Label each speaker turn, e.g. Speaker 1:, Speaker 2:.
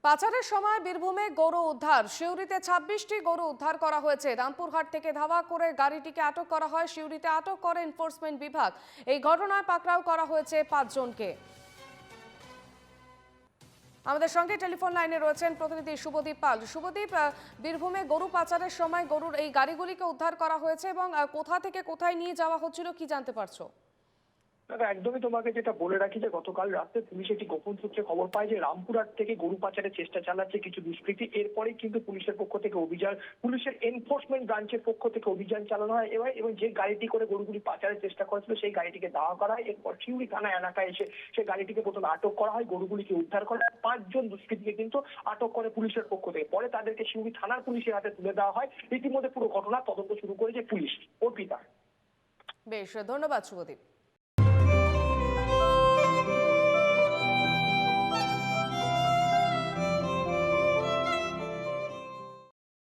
Speaker 1: পাচারের সময় বীরভূমে গরু উদ্ধার। সিউড়িতে ২৬টি গরু উদ্ধার করা হয়েছে। রামপুরহাট থেকে ধাওয়া করে গাড়িটিকে আটক করা হয়। সিউড়িতে আটক করে এনফোর্সমেন্ট বিভাগ। এই ঘটনায় পাকড়াও করা হয়েছে ৫ জনকে। আমাদের সঙ্গে টেলিফোন লাইনে রয়েছেন প্রতিনিধি শুভদীপ পাল। শুভদীপ, বীরভূমে গরু পাচারের সময় গরুর এই গাড়িগুলিকে উদ্ধার করা হয়েছে এবং কোথা থেকে কোথায় নিয়ে যাওয়া হচ্ছিল কি জানতে পারছো?
Speaker 2: দাদা, একদমই তোমাকে যেটা বলে রাখি যে গতকাল রাতে পুলিশ একটি গোপন সূত্রে খবর পায় যে রামপুরহাট থেকে গরু পাচারের চেষ্টা চালাচ্ছে কিছু দুষ্কৃতী। এরপরেই কিন্তু পুলিশের পক্ষ থেকে অভিযান, পুলিশের এনফোর্সমেন্ট ব্রাঞ্চের পক্ষ থেকে অভিযান চালানো হয় এবং যে গাড়িটি করে গরুগুলি পাচারের চেষ্টা করেছিল সেই গাড়িটিকে দাওয়া করা হয়। এরপর সিউড়ি থানা এলাকায় এসে সেই গাড়িটিকে প্রথমে আটক করা হয়, গরুগুলিকে উদ্ধার করা হয়। ৫ জন দুষ্কৃতীকে কিন্তু আটক করে পুলিশের পক্ষ থেকে। পরে তাদেরকে সিউড়ি থানার পুলিশের হাতে তুলে দেওয়া হয়। ইতিমধ্যে পুরো ঘটনা তদন্ত শুরু করেছে পুলিশ। অর্পিতা।
Speaker 1: বেশ, ধন্যবাদ শুভদীপ।